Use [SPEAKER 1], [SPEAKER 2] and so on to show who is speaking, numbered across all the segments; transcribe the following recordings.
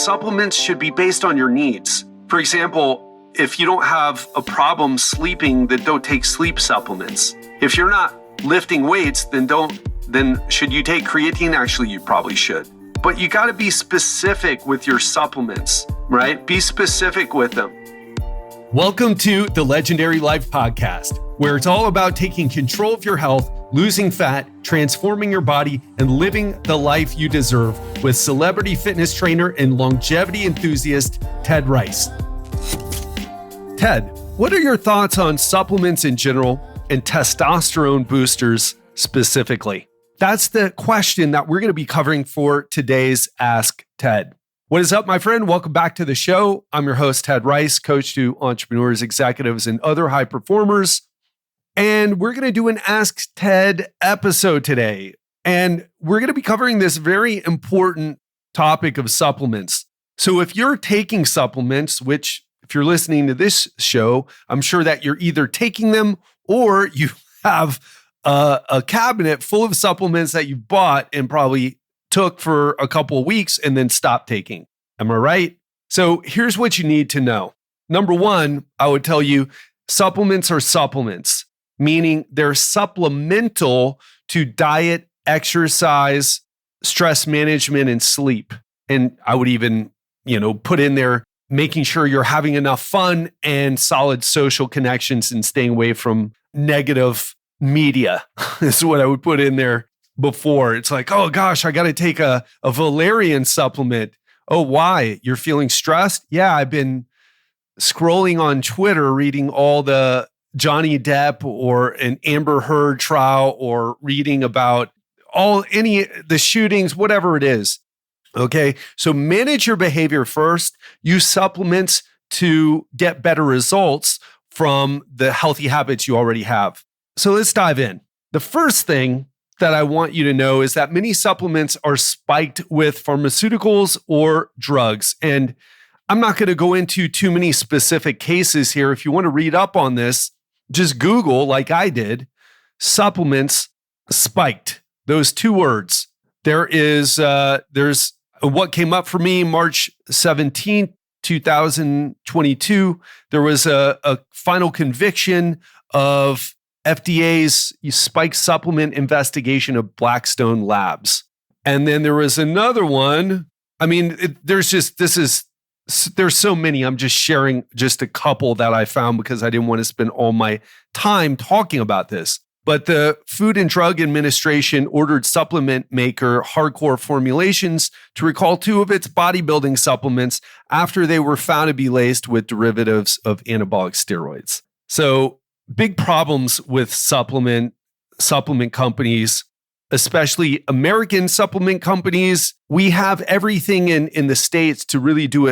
[SPEAKER 1] supplements should be based on your needs. For example, if you don't have a problem sleeping, then don't take sleep supplements. If you're not lifting weights, then should you take creatine? Actually, you probably should. But you got to be specific with your supplements, right? Be specific with them.
[SPEAKER 2] Welcome to the Legendary Life Podcast, where it's all about taking control of your health, losing fat, transforming your body, and living the life you deserve with celebrity fitness trainer and longevity enthusiast, Ted Rice. Ted, what are your thoughts on supplements in general and testosterone boosters specifically? That's the question that we're going to be covering for today's Ask Ted. What is up, my friend? Welcome back to the show. I'm your host, Ted Rice, coach to entrepreneurs, executives, and other high performers. And we're going to do an Ask Ted episode today. And we're going to be covering this very important topic of supplements. So if you're taking supplements, which if you're listening to this show, I'm sure that you're either taking them or you have a cabinet full of supplements that you bought and probably took for a couple of weeks and then stopped taking. Am I right? So here's what you need to know. Number one, I would tell you supplements are supplements, meaning they're supplemental to diet, exercise, stress management, and sleep. And I would even, put in there making sure you're having enough fun and solid social connections and staying away from negative media is what I would put in there before. It's like, oh gosh, I got to take a valerian supplement. Oh, why? You're feeling stressed? Yeah, I've been scrolling on Twitter, reading all the Johnny Depp or an Amber Heard trial or reading about the shootings, whatever it is. Okay, so manage your behavior first. Use supplements to get better results from the healthy habits you already have. So let's dive in. The first thing that I want you to know is that many supplements are spiked with pharmaceuticals or drugs. And I'm not going to go into too many specific cases here. If you want to read up on this, just Google, like I did, supplements spiked. Those two words. There's what came up for me March 17th, 2022. There was a final conviction of FDA's spike supplement investigation of Blackstone Labs. And then there was another one. I mean, there's so many. I'm just sharing just a couple that I found because I didn't want to spend all my time talking about this. But the Food and Drug Administration ordered supplement maker Hardcore Formulations to recall two of its bodybuilding supplements after they were found to be laced with derivatives of anabolic steroids. So big problems with supplement companies, especially American supplement companies. We have everything in the States to really do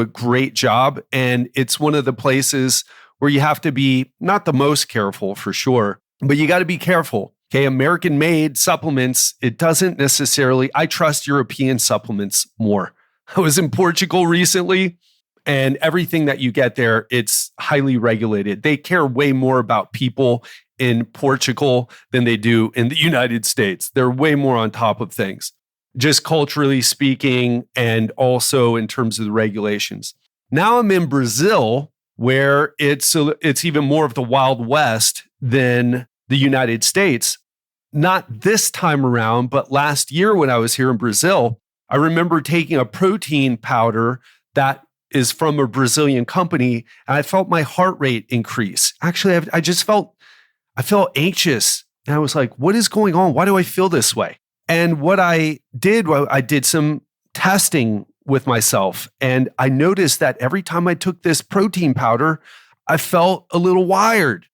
[SPEAKER 2] a great job. And it's one of the places where you have to be not the most careful for sure, but you got to be careful. Okay, American made supplements, it doesn't necessarily, I trust European supplements more. I was in Portugal recently. And everything that you get there, it's highly regulated. They care way more about people in Portugal than they do in the United States. They're way more on top of things, just culturally speaking, and also in terms of the regulations. Now I'm in Brazil, where it's even more of the Wild West than the United States. Not this time around, but last year when I was here in Brazil, I remember taking a protein powder that is from a Brazilian company, and I felt my heart rate increase. Actually, I felt anxious. And I was like, what is going on? Why do I feel this way? And what I did some testing with myself, and I noticed that every time I took this protein powder, I felt a little wired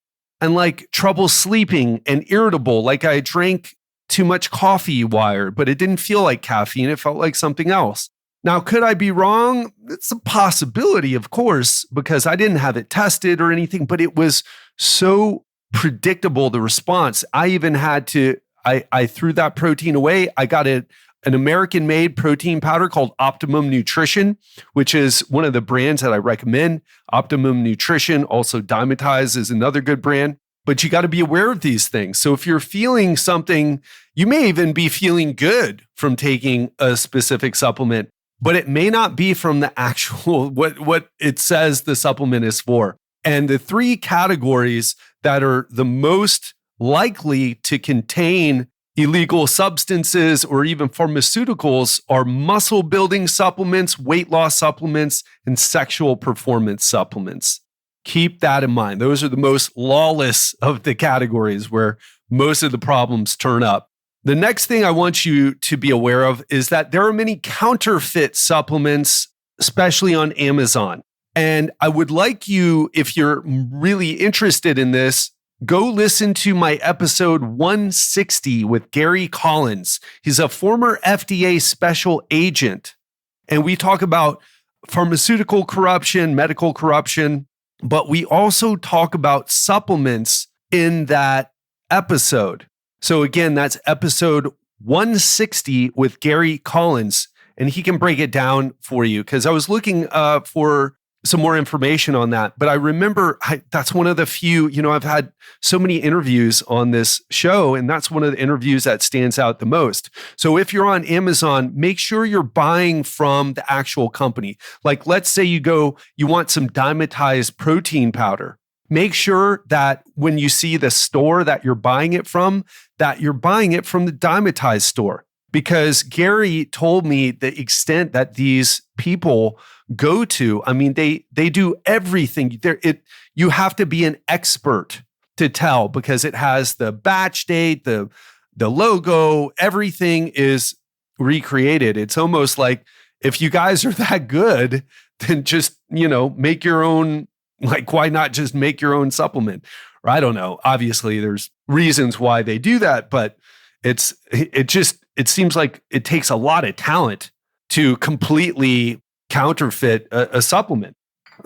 [SPEAKER 2] and like trouble sleeping and irritable, like I drank too much coffee wired, but it didn't feel like caffeine. It felt like something else. Now, could I be wrong? It's a possibility, of course, because I didn't have it tested or anything, but it was so predictable, the response. I even had to, I threw that protein away. I got an American-made protein powder called Optimum Nutrition, which is one of the brands that I recommend. Optimum Nutrition, also Dymatize is another good brand. But you got to be aware of these things. So if you're feeling something, you may even be feeling good from taking a specific supplement, but it may not be from the actual, what it says the supplement is for. And the three categories that are the most likely to contain illegal substances or even pharmaceuticals are muscle building supplements, weight loss supplements, and sexual performance supplements. Keep that in mind. Those are the most lawless of the categories where most of the problems turn up. The next thing I want you to be aware of is that there are many counterfeit supplements, especially on Amazon. And I would like you, if you're really interested in this, go listen to my episode 160 with Gary Collins. He's a former FDA special agent. And we talk about pharmaceutical corruption, medical corruption, but we also talk about supplements in that episode. So again, that's episode 160 with Gary Collins, and he can break it down for you because I was looking for some more information on that. But I remember that's one of the few, I've had so many interviews on this show, and that's one of the interviews that stands out the most. So if you're on Amazon, make sure you're buying from the actual company. Like, let's say you want some dimetized protein powder. Make sure that when you see the store that you're buying it from, that you're buying it from the dimetized store. Because Gary told me the extent that these people go to. I mean, they do everything. You have to be an expert to tell because it has the batch date, the logo, everything is recreated. It's almost like if you guys are that good, then just, make your own. Like, why not just make your own supplement? Or I don't know. Obviously, there's reasons why they do that, but it seems like it takes a lot of talent to completely counterfeit a supplement.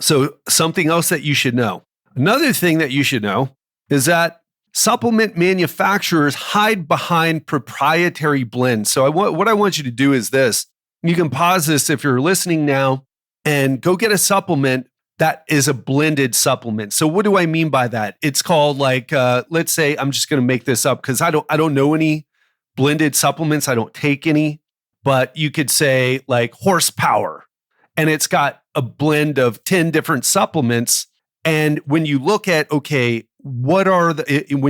[SPEAKER 2] So something else that you should know. Another thing that you should know is that supplement manufacturers hide behind proprietary blends. So what I want you to do is this. You can pause this if you're listening now and go get a supplement that is a blended supplement. So what do I mean by that? It's called let's say, I'm just going to make this up because I don't know any blended supplements. I don't take any, but you could say like horsepower, and it's got a blend of 10 different supplements. And when you look at, when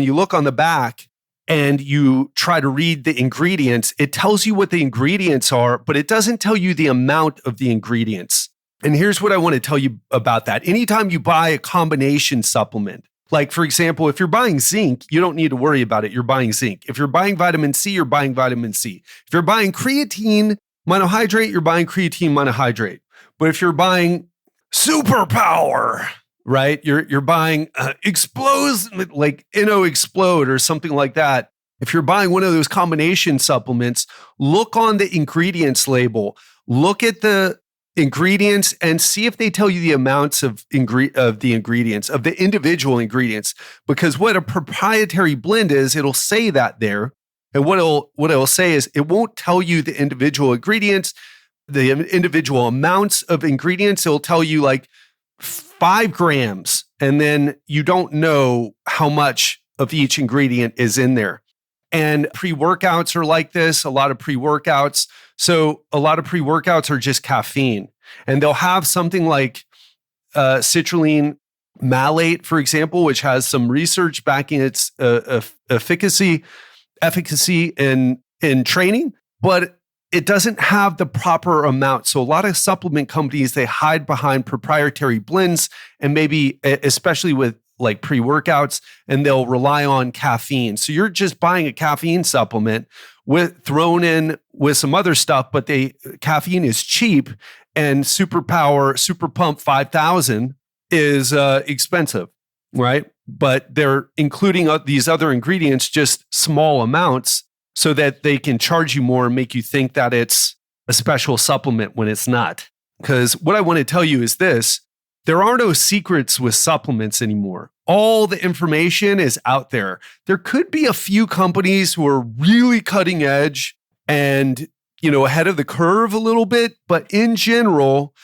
[SPEAKER 2] you look on the back and you try to read the ingredients, it tells you what the ingredients are, but it doesn't tell you the amount of the ingredients. And here's what I want to tell you about that. Anytime you buy a combination supplement, like for example, if you're buying zinc, you don't need to worry about it. You're buying zinc. If you're buying vitamin C, you're buying vitamin C. If you're buying creatine monohydrate, you're buying creatine monohydrate. But if you're buying superpower, right? You're buying explodes like Explode or something like that. If you're buying one of those combination supplements, look on the ingredients label. Look at the ingredients and see if they tell you the amounts of the ingredients, of the individual ingredients. Because what a proprietary blend is, it'll say that there. And what it'll say is it won't tell you the individual ingredients, the individual amounts of ingredients. It'll tell you like 5 grams, and then you don't know how much of each ingredient is in there. And pre-workouts are like this, a lot of pre-workouts. So a lot of pre-workouts are just caffeine. And they'll have something like citrulline malate, for example, which has some research backing its efficacy in training, but it doesn't have the proper amount. So a lot of supplement companies, they hide behind proprietary blends and maybe, especially with like pre-workouts, and they'll rely on caffeine. So you're just buying a caffeine supplement thrown in with some other stuff, but caffeine is cheap, and Super Pump 5000 is expensive, right? But they're including these other ingredients, just small amounts, so that they can charge you more and make you think that it's a special supplement when it's not. Because what I want to tell you is this: there are no secrets with supplements anymore. All the information is out there. There could be a few companies who are really cutting edge and, ahead of the curve a little bit, but in general,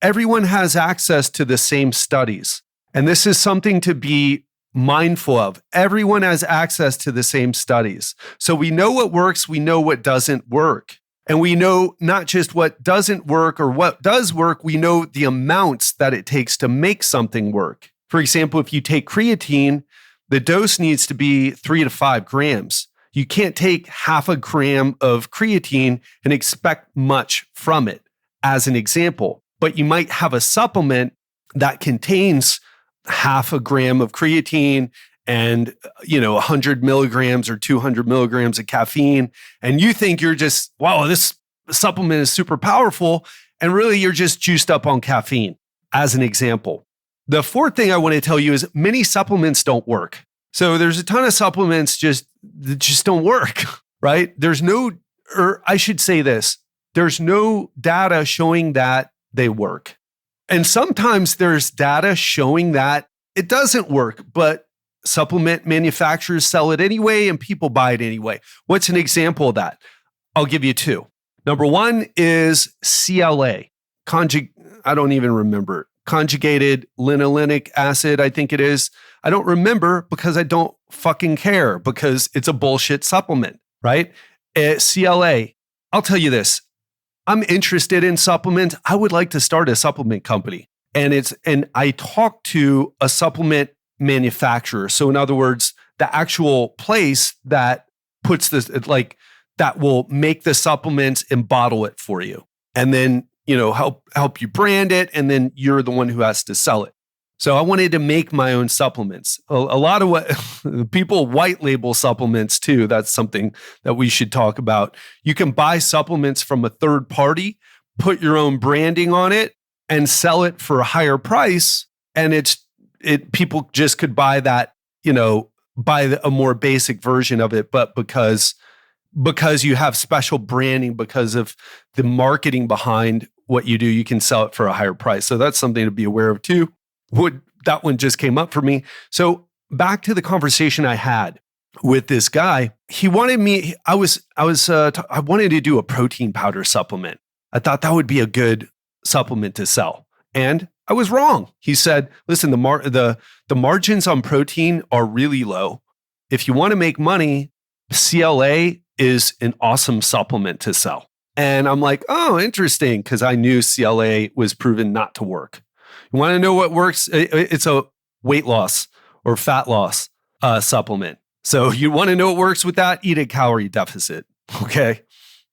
[SPEAKER 2] everyone has access to the same studies. And this is something to be mindful of. Everyone has access to the same studies. So we know what works, we know what doesn't work. And we know not just what doesn't work or what does work, we know the amounts that it takes to make something work. For example, if you take creatine, the dose needs to be 3 to 5 grams. You can't take half a gram of creatine and expect much from it, as an example. But you might have a supplement that contains half a gram of creatine and 100 milligrams or 200 milligrams of caffeine, and you think you're just, wow, this supplement is super powerful, and really you're just juiced up on caffeine, as an example. The fourth thing I want to tell you is many supplements don't work. So there's a ton of supplements that just don't work, right? There's no data showing that they work. And sometimes there's data showing that it doesn't work, but supplement manufacturers sell it anyway and people buy it anyway. What's an example of that? I'll give you 2. Number 1 is CLA, I don't even remember. Conjugated linolenic acid, I think it is. I don't remember because I don't fucking care because it's a bullshit supplement, right? CLA, I'll tell you this. I'm interested in supplements. I would like to start a supplement company. And I talked to a supplement manufacturer. So in other words, the actual place that puts this, that will make the supplements and bottle it for you. And then, help you brand it. And then you're the one who has to sell it. So I wanted to make my own supplements. A lot of what people white label supplements too. That's something that we should talk about. You can buy supplements from a third party, put your own branding on it, and sell it for a higher price. And people just could buy that, buy a more basic version of it. But because you have special branding, because of the marketing behind what you do, you can sell it for a higher price. So that's something to be aware of too. That one just came up for me. So back to the conversation I had with this guy. He wanted me. I wanted to do a protein powder supplement. I thought that would be a good supplement to sell, and I was wrong. He said, "Listen, the margins on protein are really low. If you want to make money, CLA is an awesome supplement to sell." And I'm like, "Oh, interesting," because I knew CLA was proven not to work. You want to know what works? It's a weight loss or fat loss supplement. So you want to know what works with that? Eat a calorie deficit. Okay.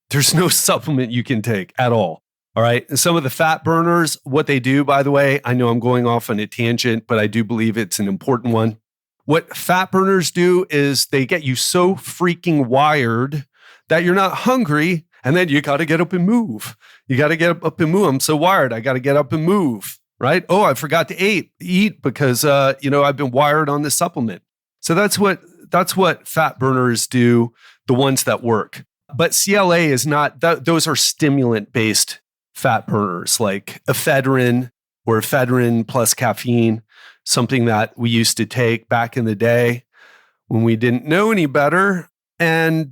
[SPEAKER 2] There's no supplement you can take at all. All right. And some of the fat burners, what they do, by the way, I know I'm going off on a tangent, but I do believe it's an important one. What fat burners do is they get you so freaking wired that you're not hungry. And then you got to get up and move. You got to get up and move. I'm so wired. I got to get up and move. Right? Oh, I forgot to eat because, I've been wired on this supplement. So that's what fat burners do, the ones that work. But CLA is not, those are stimulant-based fat burners like ephedrine or ephedrine plus caffeine, something that we used to take back in the day when we didn't know any better. And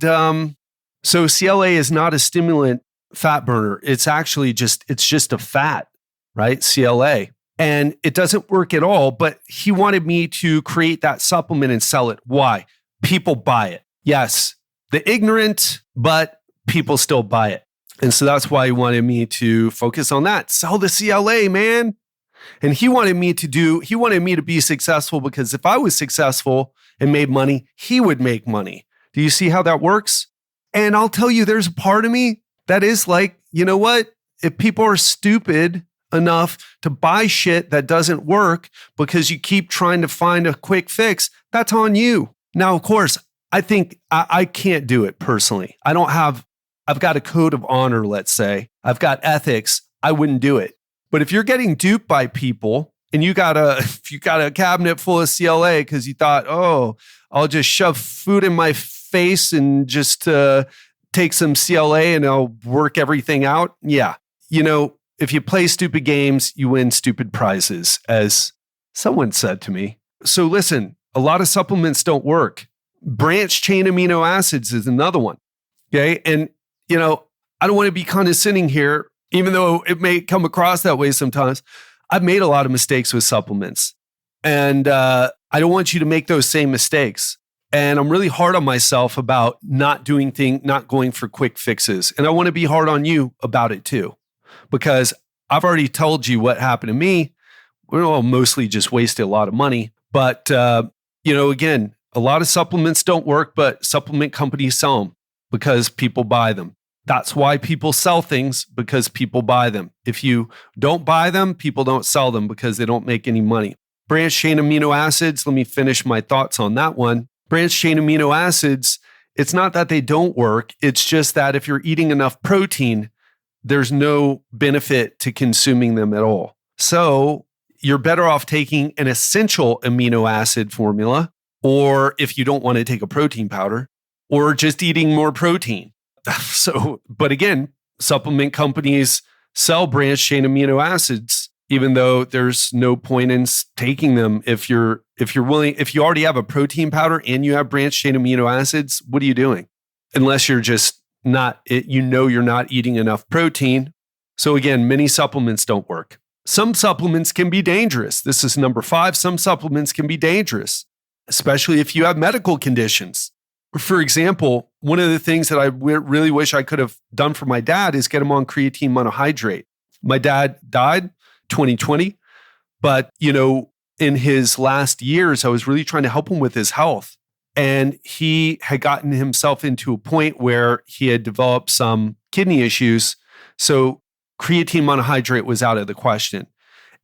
[SPEAKER 2] so CLA is not a stimulant fat burner. It's actually just a fat. Right? CLA. And it doesn't work at all, but he wanted me to create that supplement and sell it. Why? People buy it. Yes, the ignorant, but people still buy it. And so that's why he wanted me to focus on that. Sell the CLA, man. And he wanted me to be successful because if I was successful and made money, he would make money. Do you see how that works? And I'll tell you, there's a part of me that is like, you know what? If people are stupid enough to buy shit that doesn't work because you keep trying to find a quick fix, that's on you. Now, of course, I think I can't do it personally. I've got a code of honor, let's say. I've got ethics. I wouldn't do it. But if you're getting duped by people and you got a cabinet full of CLA because you thought, oh, I'll just shove food in my face and just take some CLA and I'll work everything out. Yeah. If you play stupid games, you win stupid prizes, as someone said to me. So listen, a lot of supplements don't work. Branch chain amino acids is another one. Okay. And, I don't want to be condescending here, even though it may come across that way sometimes. I've made a lot of mistakes with supplements. And I don't want you to make those same mistakes. And I'm really hard on myself about not going for quick fixes. And I want to be hard on you about it too, because I've already told you what happened to me. Well, mostly just wasted a lot of money. But, again, a lot of supplements don't work, but supplement companies sell them because people buy them. That's why people sell things, because people buy them. If you don't buy them, people don't sell them because they don't make any money. Branched chain amino acids, let me finish my thoughts on that one. Branched chain amino acids, it's not that they don't work. It's just that if you're eating enough protein, there's no benefit to consuming them at all. So you're better off taking an essential amino acid formula, or if you don't want to take a protein powder, or just eating more protein. But again, supplement companies sell branched chain amino acids, even though there's no point in taking them. If you already have a protein powder and you have branched chain amino acids, what are you doing? Unless you're just you're not eating enough protein. So again, many supplements don't work. Some supplements can be dangerous. This is number 5. Some supplements can be dangerous, especially if you have medical conditions. For example, one of the things that I really wish I could have done for my dad is get him on creatine monohydrate. My dad died 2020, but in his last years, I was really trying to help him with his health. And he had gotten himself into a point where he had developed some kidney issues. So creatine monohydrate was out of the question.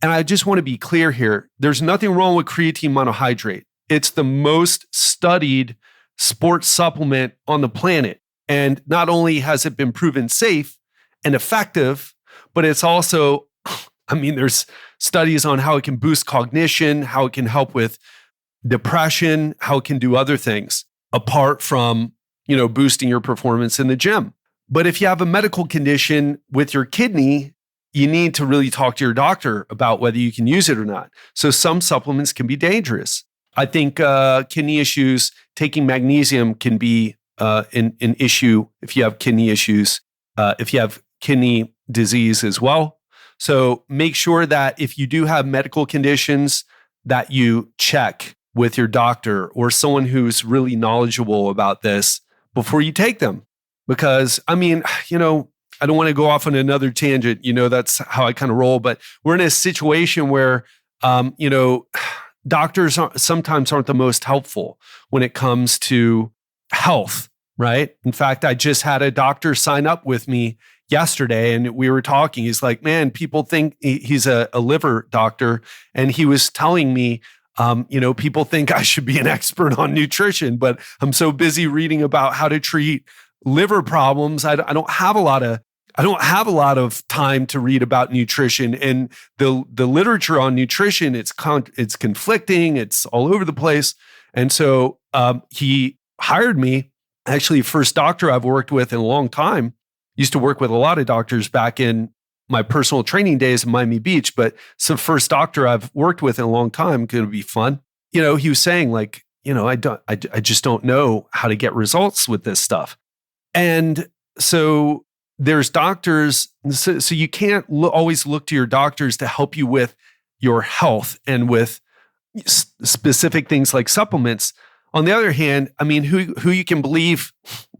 [SPEAKER 2] And I just want to be clear here. There's nothing wrong with creatine monohydrate. It's the most studied sports supplement on the planet. And not only has it been proven safe and effective, but it's also, there's studies on how it can boost cognition, how it can help with depression, how it can do other things apart from, boosting your performance in the gym. But if you have a medical condition with your kidney, you need to really talk to your doctor about whether you can use it or not. So some supplements can be dangerous. I think kidney issues, taking magnesium can be an issue if you have kidney issues, if you have kidney disease as well. So make sure that if you do have medical conditions, that you check with your doctor or someone who's really knowledgeable about this before you take them. Because, I don't want to go off on another tangent. That's how I kind of roll. But we're in a situation where, doctors sometimes aren't the most helpful when it comes to health, right? In fact, I just had a doctor sign up with me yesterday and we were talking. He's like, man, people think he's a liver doctor. And he was telling me, people think I should be an expert on nutrition, but I'm so busy reading about how to treat liver problems. I don't have a lot of time to read about nutrition, and the literature on nutrition, it's conflicting. It's all over the place. And so he hired me. Actually, first doctor I've worked with in a long time. Used to work with a lot of doctors back in my personal training days in Miami Beach, but it's the first doctor I've worked with in a long time. Going to be fun. He was saying like, I just don't know how to get results with this stuff. And so there's doctors, so you can't always look to your doctors to help you with your health and with specific things like supplements. On the other hand, who you can believe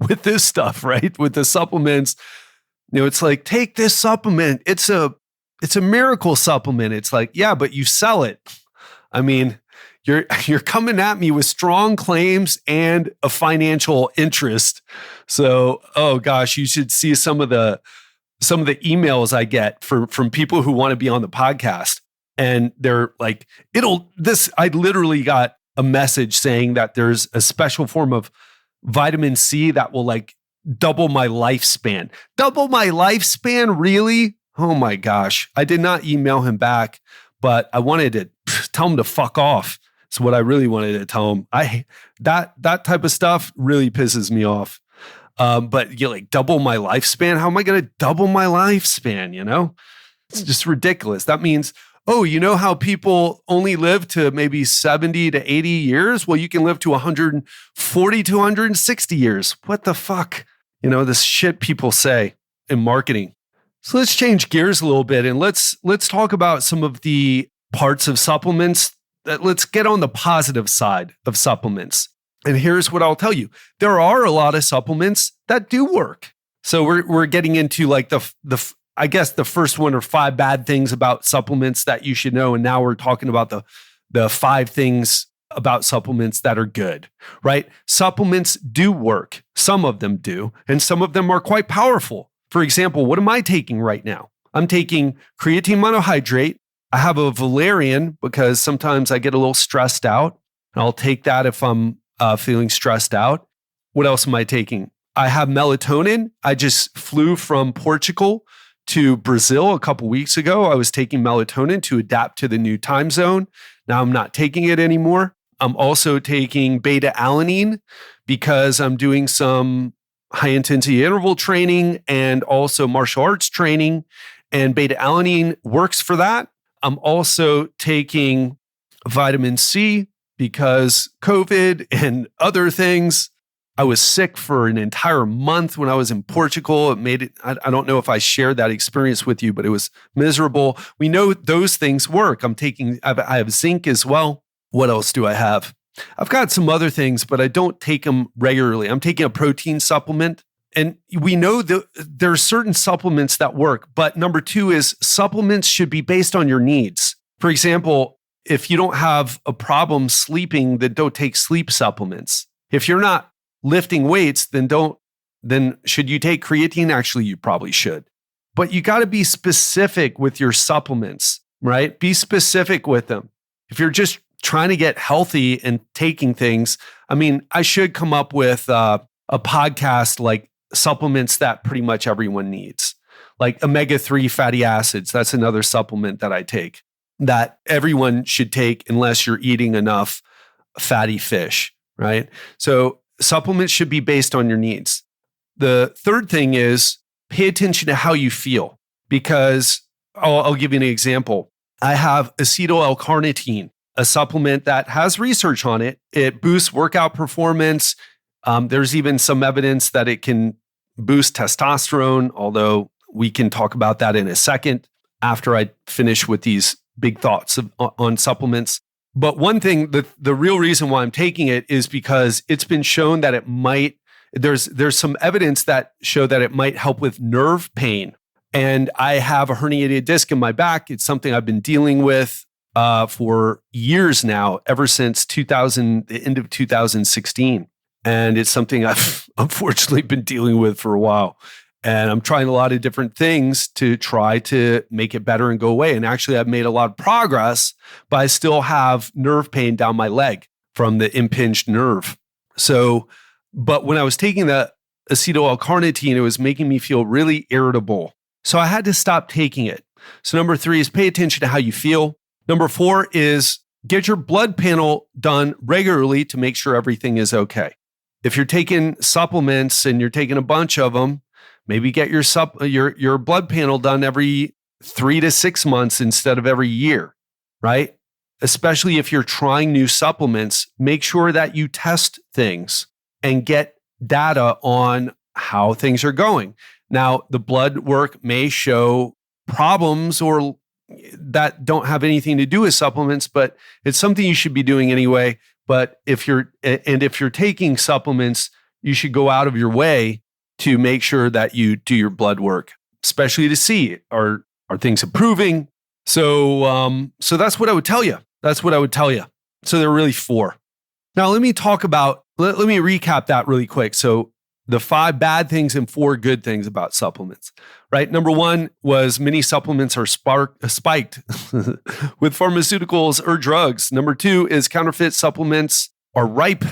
[SPEAKER 2] with this stuff, right? With the supplements, it's like, take this supplement. It's a miracle supplement. It's like, yeah, but you sell it. You're coming at me with strong claims and a financial interest. So, oh gosh, you should see some of the emails I get from people who want to be on the podcast. And they're like, I literally got a message saying that there's a special form of vitamin C that will like double my lifespan. Double my lifespan? Really? Oh my gosh. I did not email him back, but I wanted to tell him to fuck off. It's what I really wanted to tell him. That type of stuff really pisses me off. But you like double my lifespan? How am I going to double my lifespan? It's just ridiculous. That means, how people only live to maybe 70 to 80 years? Well, you can live to 140 to 160 years. What the fuck? This shit people say in marketing. So let's change gears a little bit and let's talk about some of the parts of supplements. Let's get on the positive side of supplements. And here's what I'll tell you. There are a lot of supplements that do work. So we're getting into like I guess the first one or 5 bad things about supplements that you should know. And now we're talking about the 5 things about supplements that are good, right? Supplements do work. Some of them do, and some of them are quite powerful. For example, what am I taking right now? I'm taking creatine monohydrate. I have a valerian because sometimes I get a little stressed out, and I'll take that if I'm feeling stressed out. What else am I taking? I have melatonin. I just flew from Portugal to Brazil a couple weeks ago. I was taking melatonin to adapt to the new time zone. Now I'm not taking it anymore. I'm also taking beta-alanine because I'm doing some high-intensity interval training and also martial arts training, and beta-alanine works for that. I'm also taking vitamin C because COVID and other things. I was sick for an entire month when I was in Portugal. It made it, I don't know if I shared that experience with you, but it was miserable. We know those things work. I have zinc as well. What else do I have? I've got some other things, but I don't take them regularly. I'm taking a protein supplement. And we know that there are certain supplements that work. But number 2 is supplements should be based on your needs. For example, if you don't have a problem sleeping, then don't take sleep supplements. If you're not lifting weights, then should you take creatine? Actually, you probably should. But you got to be specific with your supplements, right? Be specific with them. If you're just trying to get healthy and taking things, I mean, I should come up with a podcast like supplements that pretty much everyone needs, like omega-3 fatty acids. That's another supplement that I take that everyone should take unless you're eating enough fatty fish, right? So supplements should be based on your needs. The third thing is pay attention to how you feel, because I'll give you an example. I have acetyl L-carnitine, a supplement that has research on it. It boosts workout performance. There's even some evidence that it can boost testosterone, although we can talk about that in a second after I finish with these big thoughts on supplements. But one thing, the real reason why I'm taking it is because it's been shown that it might, there's some evidence that show that it might help with nerve pain. And I have a herniated disc in my back. It's something I've been dealing with for years now, ever since the end of 2016. And it's something I've unfortunately been dealing with for a while. And I'm trying a lot of different things to try to make it better and go away. And actually, I've made a lot of progress, but I still have nerve pain down my leg from the impinged nerve. So, but when I was taking the acetyl L-carnitine, it was making me feel really irritable. So I had to stop taking it. So number 3 is pay attention to how you feel. Number 4 is get your blood panel done regularly to make sure everything is okay. If you're taking supplements and you're taking a bunch of them, maybe get your blood panel done every 3 to 6 months instead of every year, right? Especially if you're trying new supplements, make sure that you test things and get data on how things are going. Now, the blood work may show problems or that don't have anything to do with supplements, but it's something you should be doing anyway. But if you're taking supplements, you should go out of your way to make sure that you do your blood work, especially to see are things improving. So that's what I would tell you. That's what I would tell you. So there are really 4. Now let me recap that really quick. So the 5 bad things and 4 good things about supplements, right? Number 1 was many supplements are spiked with pharmaceuticals or drugs. Number 2 is counterfeit supplements are ripe,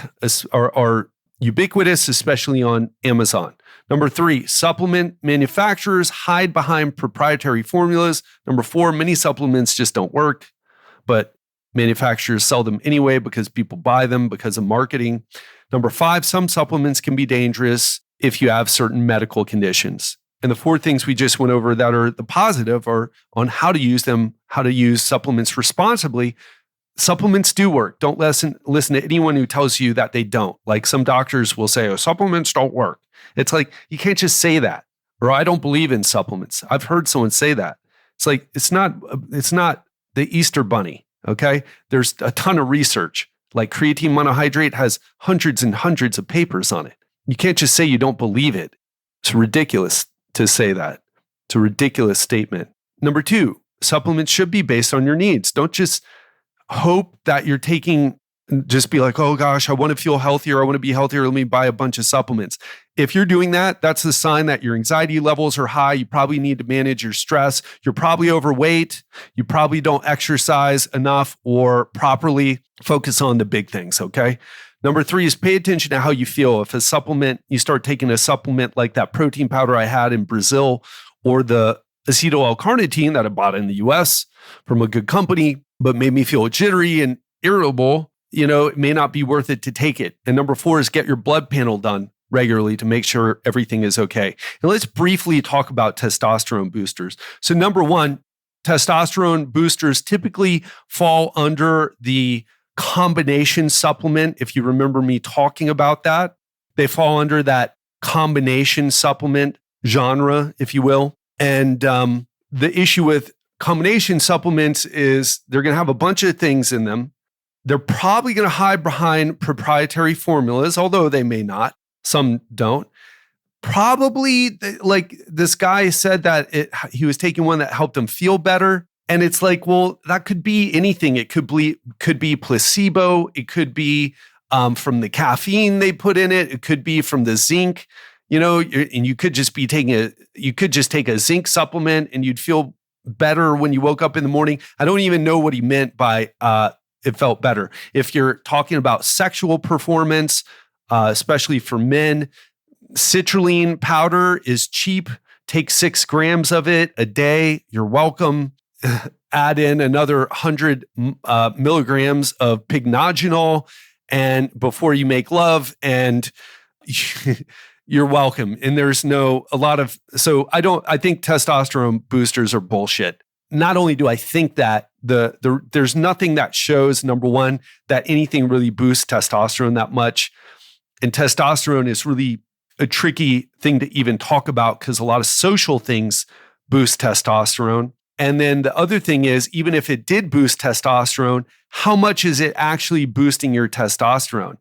[SPEAKER 2] are ubiquitous, especially on Amazon. Number 3, supplement manufacturers hide behind proprietary formulas. Number 4, many supplements just don't work, but manufacturers sell them anyway because people buy them because of marketing. Number 5, some supplements can be dangerous if you have certain medical conditions. And the 4 things we just went over that are the positive are on how to use them, how to use supplements responsibly. Supplements do work. Don't listen to anyone who tells you that they don't. Like some doctors will say, oh, supplements don't work. It's like, you can't just say that. Or I don't believe in supplements. I've heard someone say that. It's like, it's not the Easter bunny. Okay. There's a ton of research. Like creatine monohydrate has hundreds and hundreds of papers on it. You can't just say you don't believe it. It's ridiculous to say that. It's a ridiculous statement. Number 2, supplements should be based on your needs. Don't just hope that you're taking, just be like, oh gosh, I want to feel healthier. I want to be healthier. Let me buy a bunch of supplements. If you're doing that, that's a sign that your anxiety levels are high. You probably need to manage your stress. You're probably overweight. You probably don't exercise enough or properly. Focus on the big things, okay? Number 3 is pay attention to how you feel. If you start taking a supplement like that protein powder I had in Brazil or the acetyl L-carnitine that I bought in the US from a good company, but made me feel jittery and irritable, it may not be worth it to take it. And number 4 is get your blood panel done regularly to make sure everything is okay. And let's briefly talk about testosterone boosters. So number 1, testosterone boosters typically fall under the combination supplement. If you remember me talking about that, they fall under that combination supplement genre, if you will. And the issue with combination supplements is they're going to have a bunch of things in them. They're probably going to hide behind proprietary formulas, although they may not. Some don't. Probably, like this guy said that he was taking one that helped him feel better. And it's like, well, that could be anything. It could be placebo. It could be from the caffeine they put in it. It could be from the zinc, and you could just take a zinc supplement and you'd feel better when you woke up in the morning. I don't even know what he meant by it felt better. If you're talking about sexual performance, especially for men, citrulline powder is cheap. Take 6 grams of it a day. You're welcome. Add in another 100 milligrams of pycnogenol and before you make love, and you're welcome. And I think testosterone boosters are bullshit. Not only do I think that there's nothing that shows, number 1, that anything really boosts testosterone that much. And testosterone is really a tricky thing to even talk about because a lot of social things boost testosterone. And then the other thing is, even if it did boost testosterone, how much is it actually boosting your testosterone?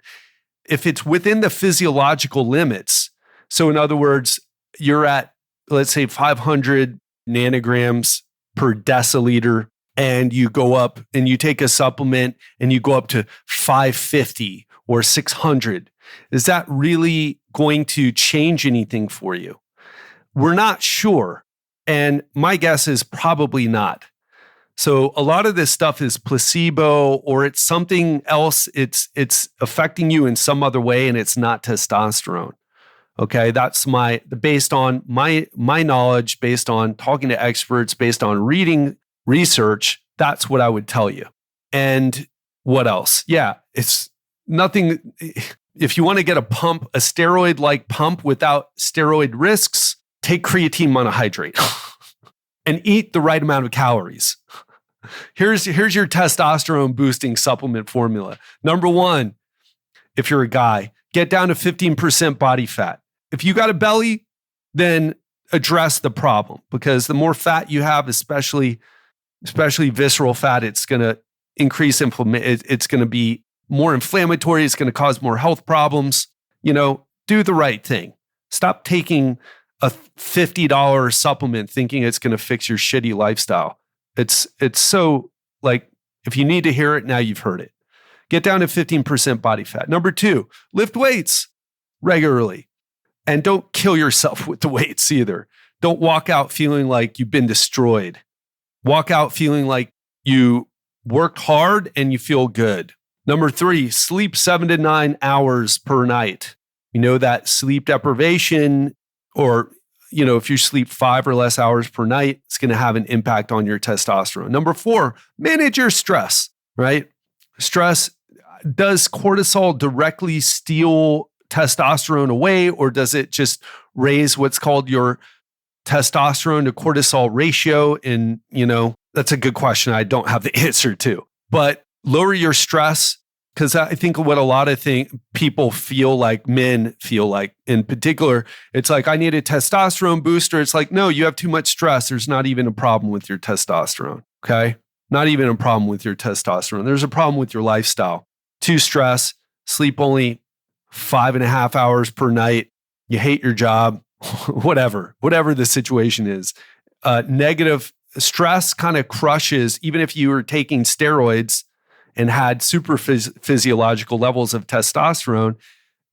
[SPEAKER 2] If it's within the physiological limits, so in other words, you're at, let's say, 500 nanograms per deciliter, and you go up and you take a supplement and you go up to 550 or 600, is that really going to change anything for you? We're not sure. And my guess is probably not. So a lot of this stuff is placebo or it's something else. It's affecting you in some other way and it's not testosterone. Okay, that's based on my knowledge, based on talking to experts, based on reading research, that's what I would tell you. And what else? Yeah, it's nothing. If you want to get a steroid-like pump without steroid risks, take creatine monohydrate and eat the right amount of calories. Here's your testosterone boosting supplement formula. Number 1, if you're a guy, get down to 15% body fat. If you got a belly, then address the problem, because the more fat you have, especially visceral fat, it's going to increase inflammation. It's going to be more inflammatory. It's going to cause more health problems. Do the right thing. Stop taking a $50 supplement thinking it's going to fix your shitty lifestyle. It's so, like, if you need to hear it, now you've heard it. Get down to 15% body fat. Number 2, lift weights regularly. And don't kill yourself with the weights either. Don't walk out feeling like you've been destroyed. Walk out feeling like you worked hard and you feel good. Number 3, sleep 7 to 9 hours per night. You know that sleep deprivation, or if you sleep 5 or less hours per night, it's going to have an impact on your testosterone. Number 4, manage your stress, right? Stress, does cortisol directly steal testosterone away, or does it just raise what's called your testosterone to cortisol ratio? And, that's a good question I don't have the answer to. But lower your stress, because I think what a lot of people feel like, men feel like in particular, it's like, I need a testosterone booster. It's like, no, you have too much stress. There's not even a problem with your testosterone, okay? Not even a problem with your testosterone. There's a problem with your lifestyle. too stressed, sleep only 5.5 hours per night, you hate your job, whatever the situation is. Negative stress kind of crushes, even if you were taking steroids and had super physiological levels of testosterone,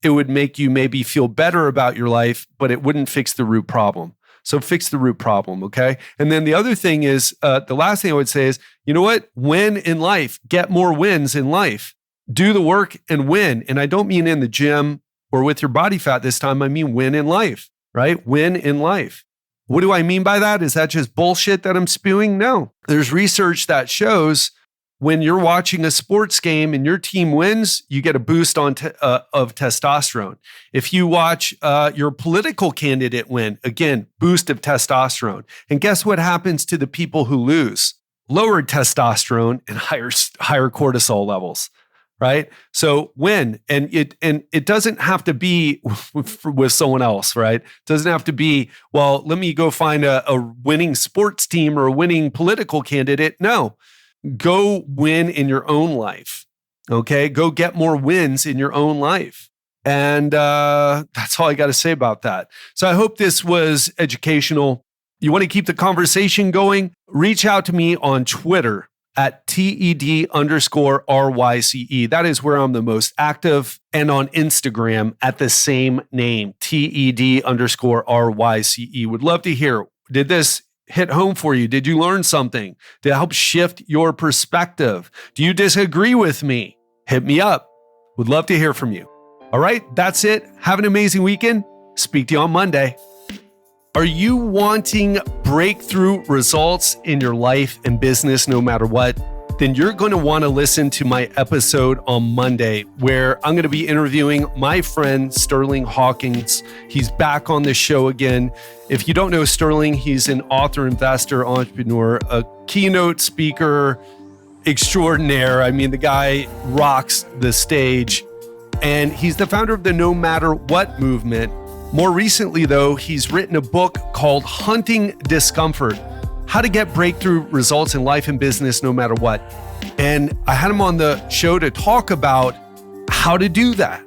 [SPEAKER 2] it would make you maybe feel better about your life, but it wouldn't fix the root problem. So fix the root problem, okay? And then the other thing is, the last thing I would say is, you know what? Win in life. Get more wins in life. Do the work and win. And I don't mean in the gym or with your body fat this time. I mean win in life, right? Win in life. What do I mean by that? Is that just bullshit that I'm spewing? No. There's research that shows when you're watching a sports game and your team wins, you get a boost of testosterone. If you watch your political candidate win, again, boost of testosterone. And guess what happens to the people who lose? Lowered testosterone and higher cortisol levels, right? So win, and it doesn't have to be with someone else, right? It doesn't have to be, well, let me go find a winning sports team or a winning political candidate. No. Go win in your own life, okay? Go get more wins in your own life. And that's all I got to say about that. So I hope this was educational. You want to keep the conversation going? Reach out to me on Twitter at TED_RYCE. That is where I'm the most active, and on Instagram at the same name, TED_RYCE. Would love to hear, did this hit home for you? Did you learn something? Did it help shift your perspective? Do you disagree with me? Hit me up. Would love to hear from you. All right, that's it. Have an amazing weekend. Speak to you on Monday. Are you wanting breakthrough results in your life and business no matter what? Then you're going to want to listen to my episode on Monday, where I'm going to be interviewing my friend Sterling Hawkins. He's back on the show again. If you don't know Sterling, he's an author, investor, entrepreneur, a keynote speaker extraordinaire. I mean, the guy rocks the stage, and he's the founder of the No Matter What movement. More recently, though, he's written a book called Hunting Discomfort: How to Get Breakthrough Results in Life and Business No Matter What. And I had him on the show to talk about how to do that.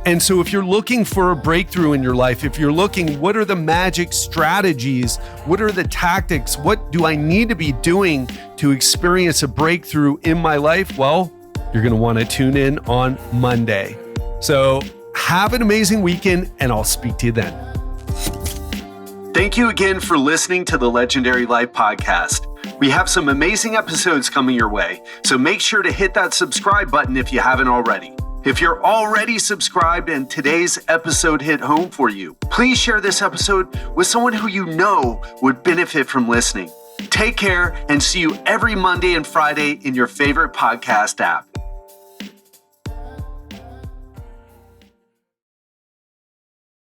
[SPEAKER 2] And so if you're looking for a breakthrough in your life, if you're looking, what are the magic strategies? What are the tactics? What do I need to be doing to experience a breakthrough in my life? Well, you're going to want to tune in on Monday. So have an amazing weekend, and I'll speak to you then.
[SPEAKER 1] Thank you again for listening to the Legendary Life Podcast. We have some amazing episodes coming your way, so make sure to hit that subscribe button if you haven't already. If you're already subscribed and today's episode hit home for you, please share this episode with someone who you know would benefit from listening. Take care, and see you every Monday and Friday in your favorite podcast app.